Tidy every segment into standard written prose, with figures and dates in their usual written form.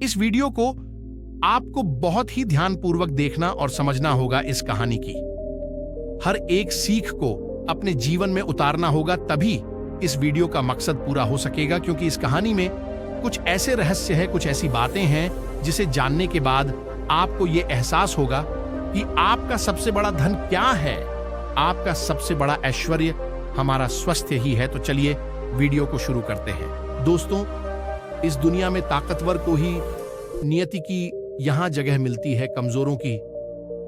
इस वीडियो को आपको बहुत ही ध्यानपूर्वक देखना और समझना होगा। इस कहानी की हर एक सीख को अपने जीवन में उतारना होगा, तभी इस वीडियो का मकसद पूरा हो सकेगा। क्योंकि इस कहानी में कुछ ऐसे रहस्य हैं, कुछ ऐसी बातें हैं जिसे जानने के बाद आपको यह एहसास होगा कि आपका सबसे बड़ा धन क्या है। आपका सबसे बड़ा ऐश्वर्य हमारा स्वास्थ्य ही है। तो चलिए वीडियो को शुरू करते हैं। दोस्तों, इस दुनिया में ताकतवर को ही नियति की यहां जगह मिलती है, कमजोरों की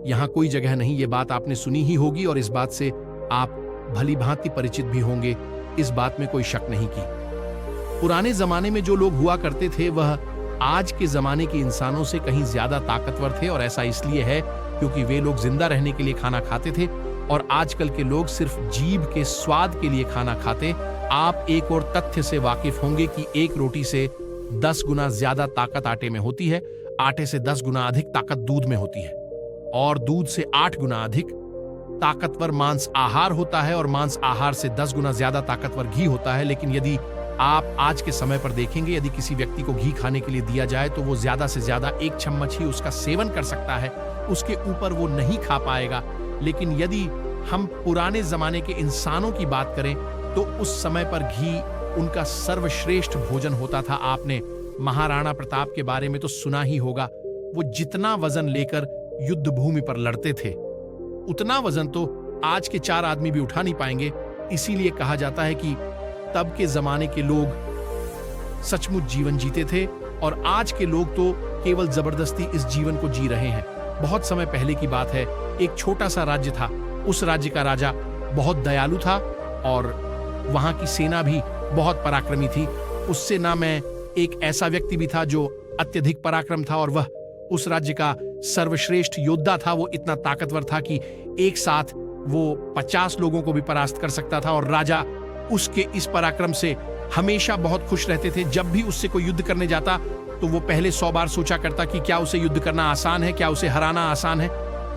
यहां कोई जगह नहीं। ये बात आपने सुनी ही होगी और इस बात से आप भली भांति परिचित भी होंगे, इस बात में कोई शक नहीं की। पुराने जमाने में जो लोग हुआ करते थे वह आज के जमाने के इंसानों से कहीं ज्यादा ताकतवर थे। और ऐसा इसलिए है क्योंकि वे लोग जिंदा रहने के लिए खाना खाते थे और आजकल के लोग सिर्फ जीभ के स्वाद के लिए खाना खाते। आप एक और तथ्य से वाकिफ होंगे कि एक रोटी से 10 गुना ज्यादा ताकत आटे में होती है, आटे से 10 गुना अधिक ताकत दूध में होती है और दूध से 8 गुना अधिक ताकतवर मांस आहार होता है और मांस आहार से 10 गुना ज्यादा ताकतवर घी होता है। लेकिन यदि आप आज के समय पर देखेंगे, यदि किसी व्यक्ति को घी खाने के लिए दिया जाए तो वो ज्यादा से ज्यादा 1 चम्मच ही उसका सेवन कर सकता है, उसके ऊपर वो नहीं खा पाएगा। लेकिन यदि हम पुराने जमाने के इंसानों की बात करें तो उस समय पर घी उनका सर्वश्रेष्ठ भोजन होता था। आपने महाराणा प्रताप के बारे में तो सुना ही होगा। वो जितना वजन लेकर युद्ध भूमि पर लड़ते थे, उतना वजन तो आज के 4 आदमी भी उठा नहीं पाएंगे। इसीलिए कहा जाता है कि तब के जमाने के लोग सचमुच जीवन जीते थे और आज के लोग तो केवल जबरदस्ती इस जीवन को जी रहे हैं। बहुत समय पहले की बात है, एक छोटा सा राज्य था। उस राज्य का राजा बहुत दयालु था और वहां की सेना भी बहुत पराक्रमी थी। उससे ना मैं एक ऐसा व्यक्ति भी था जो अत्यधिक पराक्रम था और वह उस राज्य का सर्वश्रेष्ठ योद्धा था। वो इतना ताकतवर था कि एक साथ वो 50 लोगों को भी परास्त कर सकता था और राजा उसके इस पराक्रम से हमेशा बहुत खुश रहते थे। जब भी उससे कोई युद्ध करने जाता तो वो पहले 100 बार सोचा करता कि क्या उसे युद्ध करना आसान है, क्या उसे हराना आसान है।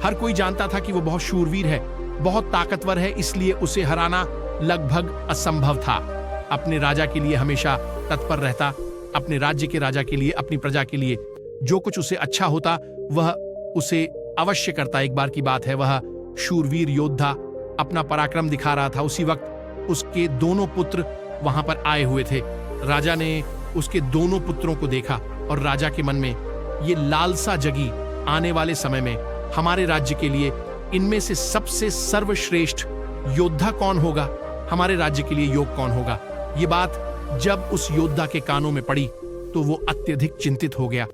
हर कोई जानता था कि वो बहुत शूरवीर है, बहुत ताकतवर है, इसलिए उसे हराना लगभग असंभव था। अपने राजा के लिए हमेशा तत्पर रहता, अपने राज्य के राजा के लिए, अपनी प्रजा के लिए जो कुछ उसे अच्छा होता वह उसे अवश्य करता। एक बार की बात है, वह शूरवीर योद्धा अपना पराक्रम दिखा रहा था। उसी वक्त उसके दोनों पुत्र वहां पर आए हुए थे। राजा ने उसके दोनों पुत्रों को देखा और राजा के मन में ये लालसा जगी, आने वाले समय में हमारे राज्य के लिए इनमें से सबसे सर्वश्रेष्ठ योद्धा कौन होगा, हमारे राज्य के लिए योग कौन होगा। ये बात जब उस योद्धा के कानों में पड़ी तो वो अत्यधिक चिंतित हो गया।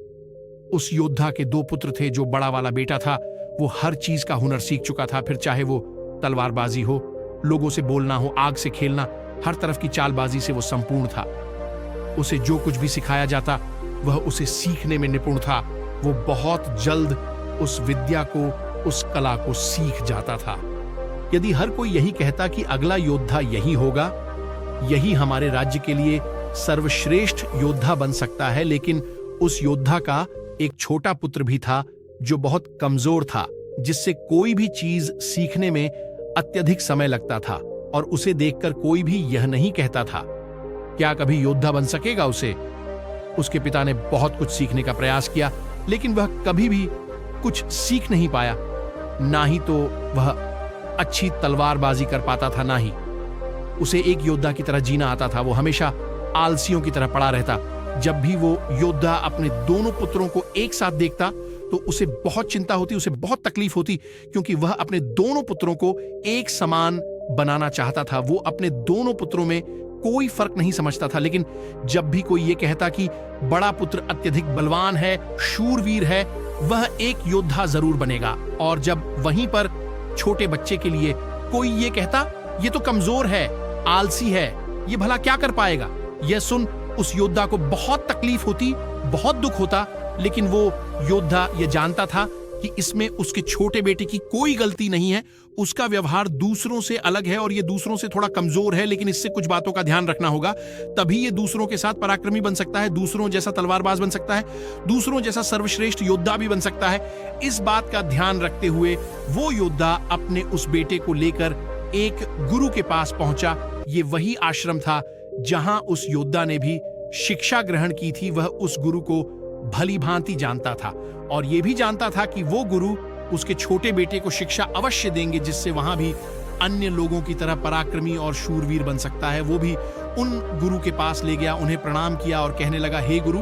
उस योद्धा के 2 पुत्र थे। जो बड़ा वाला बेटा था वो हर चीज का हुनर सीख चुका था, फिर चाहे वो तलवारबाजी हो, लोगों से बोलना हो, आग से खेलना, हर तरफ की चालबाजी से वो संपूर्ण था। उसे जो कुछ भी सिखाया जाता वह उसे सीखने में निपुण था। वो बहुत जल्द उस विद्या को, उस कला को सीख जाता था। यदि हर कोई यही कहता कि अगला योद्धा यही होगा, यही हमारे राज्य के लिए सर्वश्रेष्ठ योद्धा बन सकता है, लेकिन उस योद्धा का एक छोटा पुत्र भी था जो बहुत कमजोर था, जिससे कोई भी चीज सीखने में अत्यधिक समय लगता था और उसे देखकर कोई भी यह नहीं कहता था क्या कभी योद्धा बन सकेगा उसे। उसके पिता ने बहुत कुछ सीखने का प्रयास किया लेकिन वह कभी भी कुछ सीख नहीं पाया। ना ही तो वह अच्छी तलवारबाजी कर पाता था, ना ही उसे एक योद्धा की तरह जीना आता था। वो हमेशा आलसियों की तरह पड़ा रहता। जब भी वो योद्धा अपने दोनों पुत्रों को एक साथ देखता तो उसे बहुत चिंता होती, उसे बहुत तकलीफ होती, क्योंकि वह अपने दोनों पुत्रों को एक समान बनाना चाहता था। वो अपने दोनों पुत्रों में कोई फर्क नहीं समझता था। लेकिन जब भी कोई ये कहता कि बड़ा पुत्र अत्यधिक बलवान है, शूरवीर है, वह एक योद्धा जरूर बनेगा, और जब वहीं पर छोटे बच्चे के लिए कोई ये कहता ये तो कमजोर है, आलसी है, ये भला क्या कर पाएगा, यह सुन उस योद्धा को बहुत तकलीफ होती, बहुत दुख होता। लेकिन वो योद्धा ये जानता था कि इसमें उसके छोटे बेटे की कोई गलती नहीं है। उसका व्यवहार दूसरों से अलग है और ये दूसरों से थोड़ा कमजोर है, लेकिन इससे कुछ बातों का ध्यान रखना होगा, तभी ये दूसरों के साथ पराक्रमी बन सकता है, दूसरों जैसा तलवारबाज बन सकता है, दूसरों जैसा सर्वश्रेष्ठ योद्धा भी बन सकता है। इस बात का ध्यान रखते हुए वो योद्धा अपने उस बेटे को लेकर एक गुरु के पास पहुंचा। ये वही आश्रम था जहां उस योद्धा ने भी शिक्षा ग्रहण की थी। वह उस गुरु को भली भांति जानता था और यह भी जानता था कि वो गुरु उसके छोटे बेटे को शिक्षा अवश्य देंगे जिससे वहां भी अन्य लोगों की तरह पराक्रमी और शूरवीर बन सकता है। वो भी उन गुरु के पास ले गया, उन्हें प्रणाम किया और कहने लगा, हे गुरु,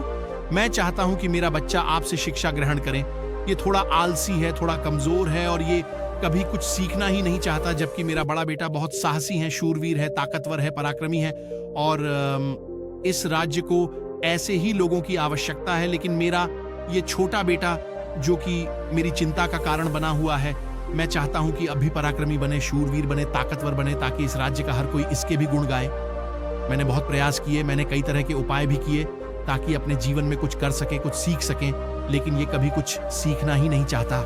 मैं चाहता हूं कि मेरा बच्चा आपसे शिक्षा ग्रहण करे। ये थोड़ा आलसी है, थोड़ा कमजोर है और ये कभी कुछ सीखना ही नहीं चाहता, जबकि मेरा बड़ा बेटा बहुत साहसी है, शूरवीर है, ताकतवर है, पराक्रमी है और इस राज्य को ऐसे ही लोगों की आवश्यकता है। लेकिन मेरा ये छोटा बेटा जो कि मेरी चिंता का कारण बना हुआ है, मैं चाहता हूं कि अभी पराक्रमी बने, शूरवीर बने, ताकतवर बने, ताकि इस राज्य का हर कोई इसके भी गुण गाए। मैंने बहुत प्रयास किए, मैंने कई तरह के उपाय भी किए ताकि अपने जीवन में कुछ कर सके, कुछ सीख सके, लेकिन ये कभी कुछ सीखना ही नहीं चाहता।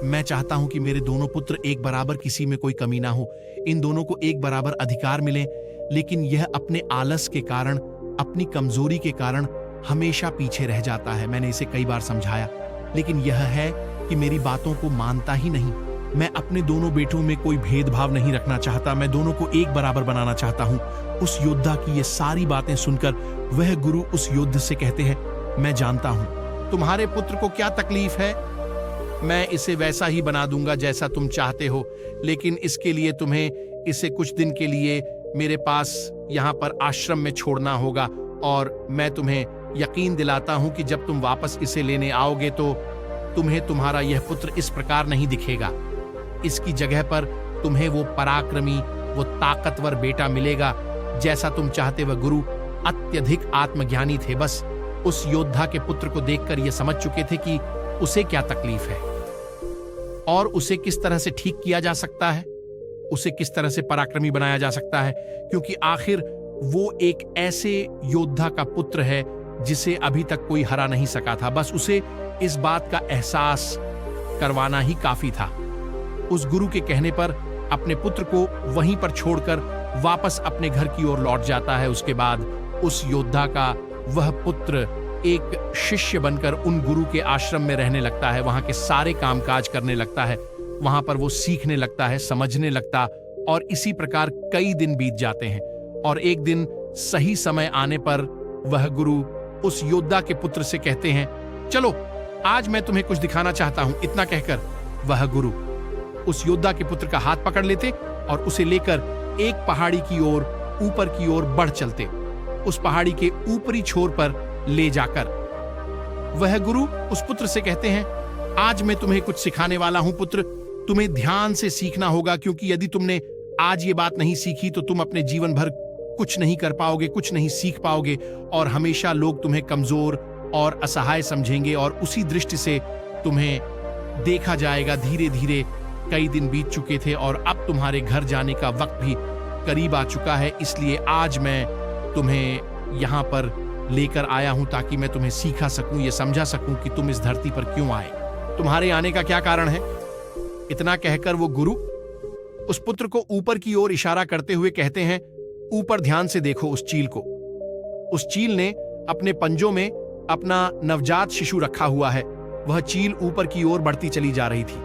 मैं चाहता हूं कि मेरे दोनों पुत्र एक बराबर, किसी में कोई कमी ना हो, इन दोनों को एक बराबर अधिकार मिले, लेकिन यह अपने आलस के कारण, अपनी कमजोरी के कारण हमेशा पीछे रह जाता है। मैंने इसे कई बार समझाया, लेकिन यह है कि मेरी बातों को मानता ही नहीं। मैं अपने दोनों बेटों में कोई भेदभाव नहीं रखना चाहता, मैं दोनों को एक बराबर बनाना चाहता हूं। उस योद्धा की ये सारी बातें सुनकर वह गुरु उस योद्धा से कहते हैं, मैं जानता हूं तुम्हारे पुत्र को क्या तकलीफ है, मैं इसे वैसा ही बना दूंगा जैसा तुम चाहते हो, लेकिन इसके लिए तुम्हें इसे कुछ दिन के लिए मेरे पास यहाँ पर आश्रम में छोड़ना होगा और मैं तुम्हें यकीन दिलाता हूं कि जब तुम वापस इसे लेने आओगे तो तुम्हें तुम्हारा यह पुत्र इस प्रकार नहीं दिखेगा। इसकी जगह पर तुम्हें वो पराक्रमी, वो ताकतवर बेटा मिलेगा जैसा तुम चाहते। वह गुरु अत्यधिक आत्मज्ञानी थे, बस उस योद्धा के पुत्र को देखकर ये समझ चुके थे कि उसे क्या तकलीफ है और उसे किस तरह से ठीक किया जा सकता है, उसे किस तरह से पराक्रमी बनाया जा सकता है, क्योंकि आखिर वो एक ऐसे योद्धा का पुत्र है जिसे अभी तक कोई हरा नहीं सका था। बस उसे इस बात का एहसास करवाना ही काफी था। उस गुरु के कहने पर अपने पुत्र को वहीं पर छोड़कर वापस अपने घर की ओर लौट जाता है। उसके बाद उस योद्धा का वह पुत्र एक शिष्य बनकर उन गुरु के आश्रम में रहने लगता है, वहां के सारे कामकाज करने लगता है, वहां पर वो सीखने लगता है, समझने लगता, और इसी प्रकार कई दिन बीत जाते हैं। और एक दिन सही समय आने पर वह गुरु उस योद्धा के पुत्र से कहते हैं, चलो आज मैं तुम्हें कुछ दिखाना चाहता हूं। इतना कहकर वह गुरु उस योद्धा के पुत्र का हाथ पकड़ लेते और उसे लेकर एक पहाड़ी की ओर, ऊपर की ओर बढ़ चलते। उस पहाड़ी के ऊपरी छोर पर ले जाकर वह गुरु उस पुत्र से कहते हैं, आज मैं तुम्हें कुछ सिखाने वाला हूं पुत्र, तुम्हें ध्यान से सीखना होगा, क्योंकि यदि तुमने आज ये बात नहीं सीखी तो तुम अपने जीवन भर कुछ नहीं कर पाओगे, कुछ नहीं सीख पाओगे और हमेशा लोग तुम्हें कमजोर और असहाय समझेंगे और उसी दृष्टि से तुम्हें देखा जाएगा। धीरे धीरे कई दिन बीत चुके थे और अब तुम्हारे घर जाने का वक्त भी करीब आ चुका है, इसलिए आज मैं तुम्हें यहाँ पर लेकर आया हूं ताकि मैं तुम्हें सिखा सकूं, ये समझा सकूं कि तुम इस धरती पर क्यों आए, तुम्हारे आने का क्या कारण है। इतना कहकर वो गुरु उस पुत्र को ऊपर की ओर इशारा करते हुए कहते हैं, ऊपर ध्यान से देखो उस चील को। उस चील ने अपने पंजों में अपना नवजात शिशु रखा हुआ है। वह चील ऊपर की ओर बढ़ती चली जा रही थी,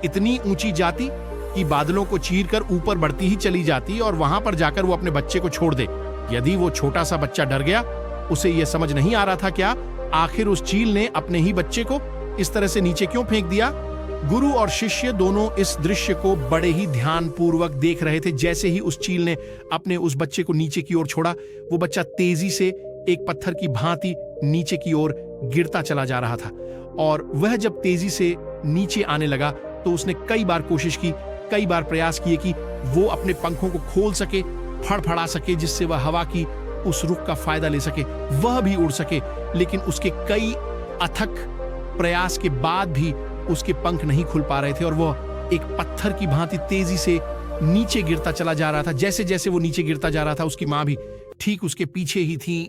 इतनी ऊंची जाती कि बादलों को चीरकर ऊपर बढ़ती ही चली जाती और वहां पर जाकर वो अपने बच्चे को छोड़ दे। यदि वो छोटा सा बच्चा डर गया, उसे यह समझ नहीं आ रहा था क्या आखिर उस चील ने अपने ही बच्चे को इस तरह से नीचे क्यों फेंक दिया। गुरु और शिष्य दोनों इस दृश्य को बड़े ही ध्यानपूर्वक देख रहे थे। जैसे ही उस चील ने अपने उस बच्चे को नीचे की ओर छोड़ा, वो बच्चा तेजी से एक पत्थर की भांति नीचे की ओर गिरता चला जा रहा था और वह जब तेजी से नीचे आने लगा तो उसने कई बार कोशिश की, कई बार प्रयास किए कि वो अपने पंखों को खोल सके, फड़फड़ा सके, जिससे वह हवा की उस रुख का फायदा ले सके, वह भी उड़ सके। लेकिन उसके कई अथक प्रयास के बाद भी उसके पंख नहीं खुल पा रहे थे और वह एक पत्थर की भांति तेजी से नीचे गिरता चला जा रहा था। जैसे जैसे वो नीचे गिरता जा रहा था, उसकी मां भी ठीक उसके पीछे ही थी।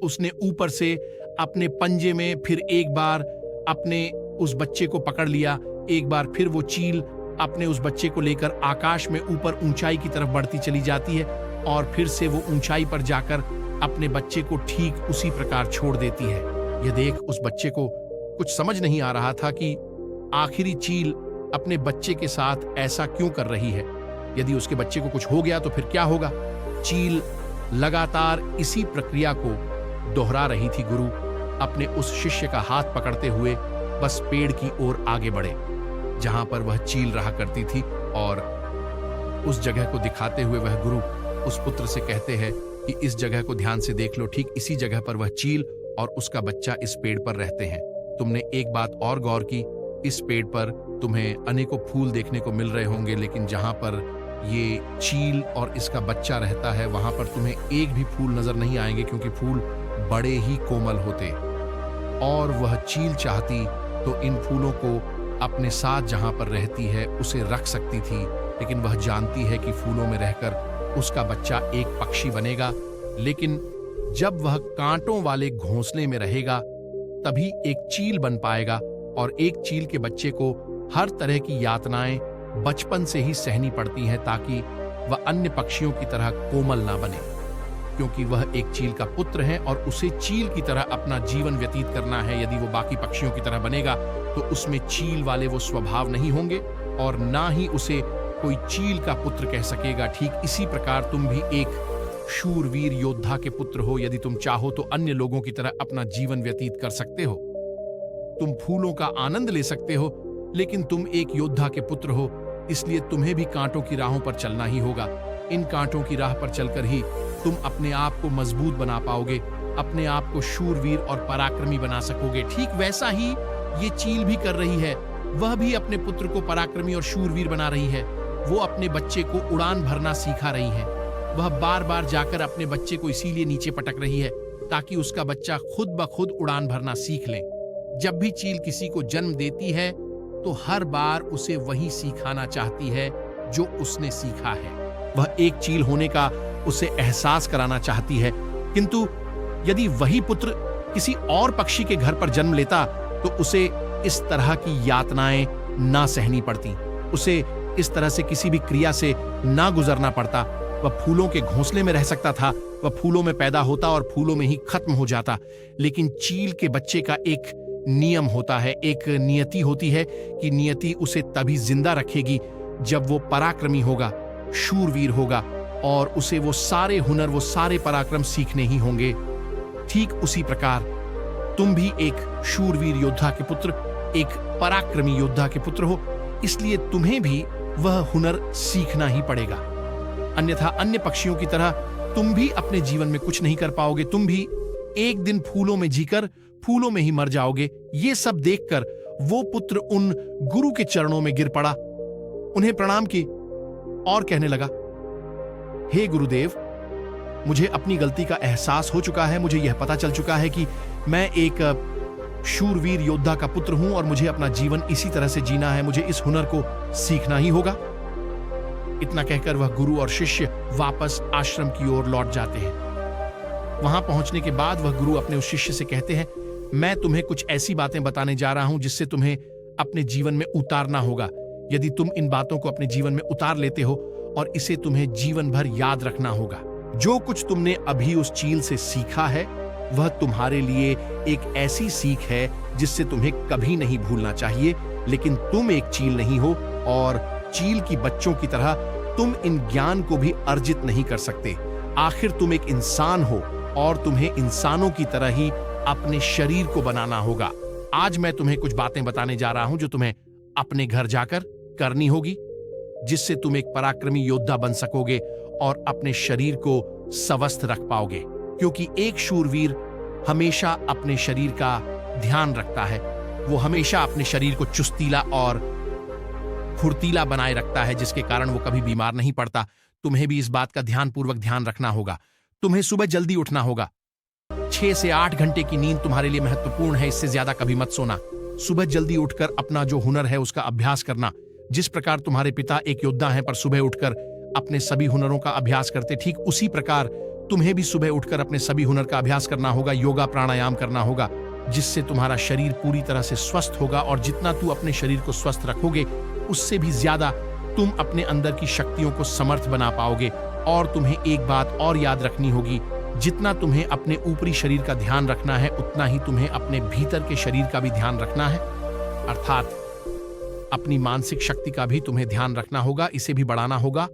उसने ऊपर से अपने पंजे में फिर एक बार अपने उस बच्चे को पकड़ लिया, एक बार फिर वो चील अपने उस बच्चे को लेकर आकाश में ऊपर ऊंचाई की तरफ बढ़ती चली जाती है और फिर से वो ऊंचाई पर जाकर अपने बच्चे को ठीक उसी प्रकार छोड़ देती है। यह देख उस बच्चे को कुछ समझ नहीं आ रहा था कि आखिरी चील अपने बच्चे के साथ ऐसा क्यों कर रही है। यदि उसके बच्चे को कुछ हो गया तो फिर क्या होगा। चील लगातार इसी प्रक्रिया को दोहरा रही थी गुरु, अपने उस शिष्य का हाथ पकड़ते हुए बस पेड़ की ओर आगे बढ़े जहां पर वह चील रहा करती थी, और उस जगह को दिखाते हुए वह गुरु उस पुत्र से कहते हैं कि इस जगह को ध्यान से देख लो, ठीक इसी जगह पर वह चील और उसका बच्चा इस पेड़ पर रहते हैं। तुमने एक बात और गौर की, इस पेड़ पर तुम्हें अनेकों फूल देखने को मिल रहे होंगे, लेकिन जहां पर ये चील और इसका बच्चा रहता है वहां पर तुम्हें एक भी फूल नजर नहीं आएंगे, क्योंकि फूल बड़े ही कोमल होते। और वह चील चाहती तो इन फूलों को अपने साथ जहां पर रहती है उसे रख सकती थी, लेकिन वह जानती है कि फूलों में रहकर उसका बच्चा एक पक्षी बनेगा, लेकिन जब वह कांटों वाले घोंसले में रहेगा तभी एक चील बन पाएगा। और एक चील के बच्चे को हर तरह की यातनाएं बचपन से ही सहनी पड़ती हैं ताकि वह अन्य पक्षियों की तरह कोमल ना बने, क्योंकि वह एक चील का पुत्र है और उसे चील की तरह अपना जीवन व्यतीत करना है। यदि वो बाकी पक्षियों की तरह बनेगा तो उसमें चील वाले वो स्वभाव नहीं होंगे और ना ही उसे कोई चील का पुत्र कह सकेगा। ठीक इसी प्रकार तुम भी एक शूरवीर योद्धा के पुत्र हो। यदि तुम चाहो तो अन्य लोगों की तरह अपना जीवन व्यतीत कर सकते हो, तुम फूलों का आनंद ले सकते हो, लेकिन तुम एक योद्धा के पुत्र हो, इसलिए तुम्हें भी कांटों की राहों पर चलना ही होगा। इन कांटों की राह पर चलकर ही तुम अपने आप को मजबूत बना पाओगे, अपने आप को शूरवीर और पराक्रमी बना सकोगे। ठीक वैसा ही ये चील भी कर रही है, वह भी अपने पुत्र को पराक्रमी और शूरवीर बना रही है। वो अपने बच्चे को उड़ान भरना सिखा रही है। वह बार बार जाकर अपने बच्चे को इसीलिए नीचे पटक रही है ताकि उसका बच्चा खुद ब खुद उड़ान भरना सीख ले। जब भी चील किसी को जन्म देती है तो हर बार उसे वही सिखाना चाहती है जो उसने सीखा है। वह एक चील होने का उसे एहसास कराना चाहती है, किंतु यदि वही पुत्र किसी और पक्षी के घर पर जन्म लेता तो उसे इस तरह की यातनाएं ना सहनी पड़ती, उसे इस तरह से किसी भी क्रिया से ना गुजरना पड़ता। वह फूलों के घोंसले में रह सकता था, वह फूलों में पैदा होता और फूलों में ही खत्म हो जाता। लेकिन चील के बच्चे का एक नियम होता है, एक नियति होती है कि नियति उसे तभी जिंदा रखेगी जब वो पराक्रमी होगा, शूरवीर होगा, और उसे वो सारे हुनर, वो सारे पराक्रम सीखने ही होंगे। ठीक उसी प्रकार तुम भी एक शूरवीर योद्धा के पुत्र, एक पराक्रमी योद्धा के पुत्र हो, इसलिए तुम्हें भी वह हुनर सीखना ही पड़ेगा। अन्यथा अन्य पक्षियों की तरह तुम भी अपने जीवन में कुछ नहीं कर पाओगे। तुम भी एक दिन फूलों में जीकर फूलों में ही मर जाओगे। ये सब देखकर वो पुत्र उन गुरु के चरणों में गिर पड़ा, उन्हें प्रणाम की और कहने लगा, हे गुरुदेव, मुझे अपनी गलती का एहसास हो चुका है। मुझे यह पता चल चुका है कि मैं एक शूरवीर योद्धा का पुत्र हूं और मुझे अपना जीवन इसी तरह से जीना है। मुझे इस हुनर को सीखना ही होगा। इतना कहकर वह गुरु और शिष्य वापस आश्रम की ओर लौट जाते हैं। वहां पहुंचने के बाद वह गुरु अपने उस शिष्य से कहते हैं, मैं तुम्हें कुछ ऐसी बातें बताने जा रहा हूं जिससे तुम्हें अपने जीवन में उतारना होगा। यदि तुम इन बातों को अपने जीवन में उतार लेते हो और इसे तुम्हें जीवन भर याद रखना होगा। जो कुछ तुमने अभी उस चील से सीखा है वह तुम्हारे लिए एक ऐसी सीख है जिससे तुम्हें कभी नहीं भूलना चाहिए। लेकिन तुम एक चील नहीं हो और चील की बच्चों की तरह तुम इन ज्ञान को भी अर्जित नहीं कर सकते। आखिर तुम एक इंसान हो और तुम्हें इंसानों की तरह ही अपने शरीर को बनाना होगा। आज मैं तुम्हें कुछ बातें बताने जा रहा हूं जो तुम्हें अपने घर जाकर करनी होगी, जिससे तुम एक पराक्रमी योद्धा बन सकोगे और अपने शरीर को स्वस्थ रख पाओगे। क्योंकि एक शूरवीर हमेशा अपने शरीर का ध्यान रखता है। वो हमेशा अपने शरीर को चुस्तीला और फुर्तीला बनाए रखता है, जिसके कारण वो कभी बीमार नहीं पड़ता। तुम्हें भी इस बात का ध्यानपूर्वक ध्यान रखना होगा। तुम्हें सुबह जल्दी उठना होगा। 6 से 8 घंटे की नींद तुम्हारे लिए महत्वपूर्ण है, इससे ज्यादा कभी मत सोना। सुबह जल्दी उठकर अपना जो हुनर है उसका अभ्यास करना। जिस प्रकार तुम्हारे पिता एक योद्धा हैं पर सुबह उठकर अपने सभी हुनरों का अभ्यास करते, ठीक उसी प्रकार तुम्हें भी सुबह उठकर अपने सभी हुनर का अभ्यास करना होगा। योगा प्राणायाम करना होगा, जिससे तुम्हारा शरीर पूरी तरह से स्वस्थ होगा। और जितना तू अपने शरीर को स्वस्थ रखोगे उससे भी ज्यादा तुम अपने अंदर की शक्तियों को समर्थ बना पाओगे। और तुम्हें एक बात और याद रखनी होगी, जितना तुम्हें अपने ऊपरी शरीर का ध्यान रखना है उतना ही तुम्हें अपने भीतर के शरीर का भी ध्यान रखना है। अर्थात अपनी मानसिक शक्ति का भी तुम्हें ध्यान रखना होगा, इसे भी बढ़ाना होगा।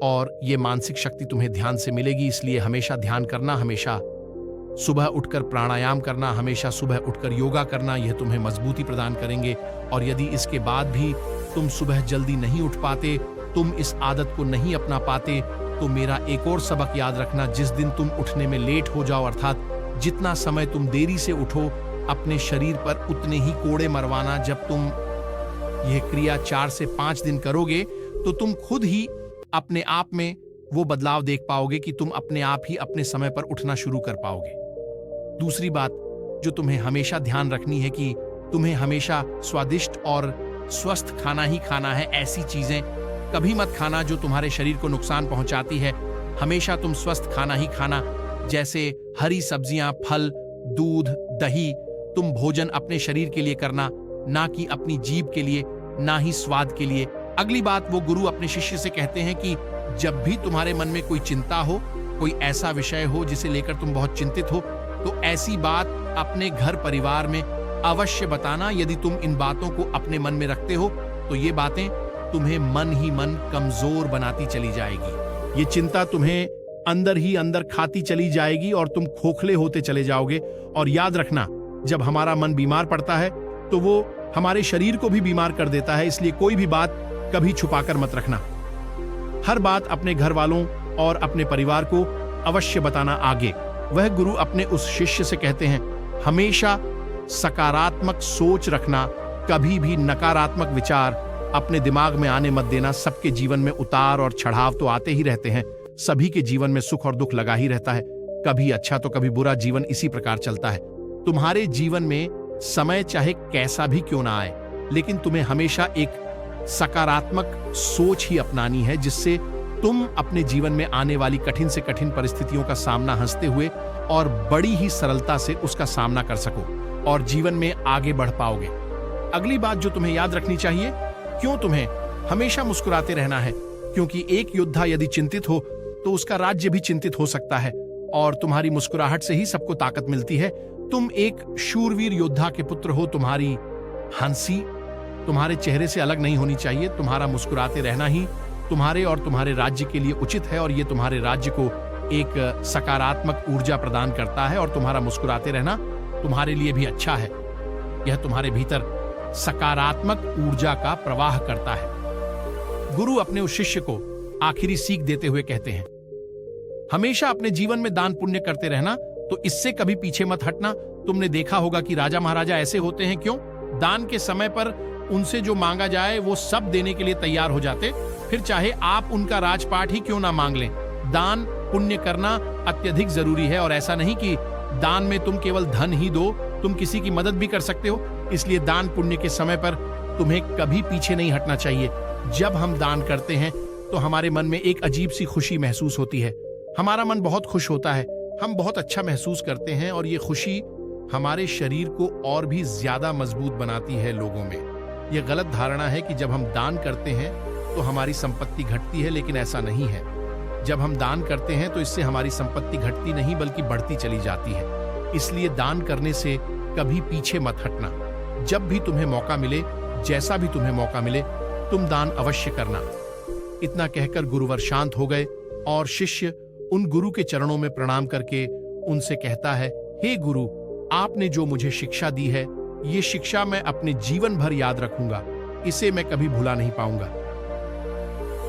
और ये मानसिक शक्ति तुम्हें ध्यान से मिलेगी, इसलिए हमेशा ध्यान करना, हमेशा सुबह उठकर प्राणायाम करना, हमेशा सुबह उठकर योगा करना, यह तुम्हें मजबूती प्रदान करेंगे। और यदि इसके बाद भी तुम सुबह जल्दी नहीं उठ पाते, तुम इस आदत को नहीं अपना पाते, तो मेरा एक और सबक याद रखना। जिस दिन तुम उठने में लेट हो जाओ, अर्थात जितना समय तुम देरी से उठो, अपने शरीर पर उतने ही कोड़े मरवाना। जब तुम यह क्रिया 4 से 5 दिन करोगे तो तुम खुद ही अपने आप में वो बदलाव देख पाओगे कि तुम अपने आप ही अपने समय पर उठना शुरू कर पाओगे। दूसरी बात जो तुम्हें हमेशा ध्यान रखनी है कि तुम्हें हमेशा स्वादिष्ट और स्वस्थ खाना ही खाना है। ऐसी चीजें कभी मत खाना जो तुम्हारे शरीर को नुकसान पहुंचाती है। हमेशा तुम स्वस्थ खाना ही खाना, जैसे हरी सब्जियां, फल, दूध, दही। तुम भोजन अपने शरीर के लिए करना, ना कि अपनी जीभ के लिए, ना ही स्वाद के लिए। अगली बात वो गुरु अपने शिष्य से कहते हैं कि जब भी तुम्हारे मन में कोई चिंता हो, कोई ऐसा विषय हो जिसे लेकर तुम बहुत चिंतित हो, तो ऐसी बात अपने घर परिवार में अवश्य बताना। यदि तुम इन बातों को अपने मन में रखते हो तो ये बातें तुम्हें मन ही मन कमजोर बनाती चली जाएगी। ये चिंता तुम्हें अंदर ही अंदर खाती चली जाएगी और तुम खोखले होते चले जाओगे। और याद रखना, जब हमारा मन बीमार पड़ता है तो वो हमारे शरीर को भी बीमार कर देता है। इसलिए कोई भी बात कभी छुपाकर मत रखना। हर बात अपने घर वालों और अपने परिवार को अवश्य बताना आगे। वह गुरु अपने उस शिष्य से कहते हैं, हमेशा सकारात्मक सोच रखना, कभी भी नकारात्मक विचार अपने दिमाग में आने मत देना। सबके जीवन में उतार और चढ़ाव तो आते ही रहते हैं। सभी के जीवन में सुख और दुख लगा ही रहता है, कभी अच्छा तो कभी बुरा। जीवन इसी प्रकार चलता है। तुम्हारे जीवन में समय चाहे कैसा भी क्यों ना आए, लेकिन तुम्हें हमेशा एक सकारात्मक सोच ही अपनानी है, जिससे तुम अपने जीवन में आने वाली कठिन से कठिन परिस्थितियों का सामना हंसते हुए और बड़ी ही सरलता से उसका सामना कर सको और जीवन में आगे बढ़ पाओगे। अगली बात जो तुम्हें याद रखनी चाहिए, क्यों तुम्हें हमेशा मुस्कुराते रहना है, क्योंकि एक योद्धा यदि चिंतित हो तो उसका राज्य भी चिंतित हो सकता है। और तुम्हारी मुस्कुराहट से ही सबको ताकत मिलती है। तुम एक शूरवीर योद्धा के पुत्र हो। तुम्हारी हंसी तुम्हारे चेहरे से अलग नहीं होनी चाहिए। तुम्हारा मुस्कुराते रहना ही तुम्हारे और तुम्हारे राज्य के लिए उचित है, और ये तुम्हारे राज्य को एक सकारात्मक ऊर्जा प्रदान करता है। और तुम्हारा मुस्कुराते रहना तुम्हारे लिए भी अच्छा है। यह तुम्हारे भीतर सकारात्मक ऊर्जा का प्रवाह करता है। गुरु अपने उस शिष्य को आखिरी सीख देते हुए कहते हैं, हमेशा अपने जीवन में दान पुण्य करते रहना, तो इससे कभी पीछे मत हटना। तुमने देखा होगा कि राजा महाराजा ऐसे होते हैं। क्यों? दान के समय पर उनसे जो मांगा जाए वो सब देने के लिए तैयार हो जाते, फिर चाहे आप उनका राजपाट ही क्यों ना मांग लें। दान पुण्य करना अत्यधिक जरूरी है, और ऐसा नहीं कि दान में तुम केवल धन ही दो, तुम किसी की मदद भी कर सकते हो। इसलिए दान पुण्य के समय पर तुम्हें कभी पीछे नहीं हटना चाहिए। जब हम दान करते हैं तो हमारे मन में एक अजीब सी खुशी महसूस होती है। हमारा मन बहुत खुश होता है, हम बहुत अच्छा महसूस करते हैं, और ये खुशी हमारे शरीर को और भी ज्यादा मजबूत बनाती है लोगों में। यह गलत धारणा है कि जब हम दान करते हैं तो हमारी संपत्ति घटती है, लेकिन ऐसा नहीं है। जब हम दान करते हैं तो इससे हमारी संपत्ति घटती नहीं बल्कि बढ़ती चली जाती है। इसलिए दान करने से कभी पीछे मत हटना। जब भी तुम्हें मौका मिले, जैसा भी तुम्हें मौका मिले, तुम दान अवश्य करना। इतना कहकर गुरुवर शांत हो गए, और शिष्य उन गुरु के चरणों में प्रणाम करके उनसे कहता है, हे गुरु, आपने जो मुझे शिक्षा दी है, ये शिक्षा मैं अपने जीवन भर याद रखूंगा। इसे मैं कभी भुला नहीं पाऊंगा।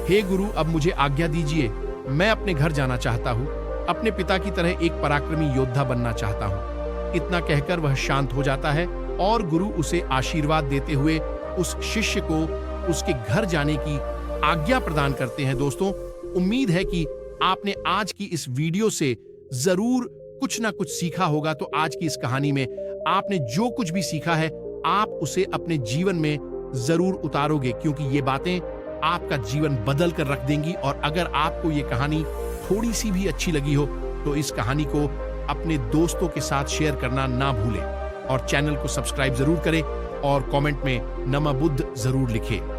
हे गुरु, अब मुझे आज्ञा दीजिए। मैं अपने घर जाना चाहता हूँ। अपने पिता की तरह एक पराक्रमी योद्धा बनना चाहता हूँ। इतना कहकर वह शांत हो जाता है, और गुरु उसे आशीर्वाद देते हुए उस शिष्य को उसके घर जाने की आज्ञा प्रदान करते हैं। दोस्तों, उम्मीद है कि आपने आज की इस वीडियो से जरूर कुछ ना कुछ सीखा होगा। तो आज की इस कहानी में आपने जो कुछ भी सीखा है, आप उसे अपने जीवन में जरूर उतारोगे, क्योंकि ये बातें आपका जीवन बदल कर रख देंगी। और अगर आपको ये कहानी थोड़ी सी भी अच्छी लगी हो तो इस कहानी को अपने दोस्तों के साथ शेयर करना ना भूलें, और चैनल को सब्सक्राइब जरूर करें, और कमेंट में नमः बुद्ध जरूर लिखें।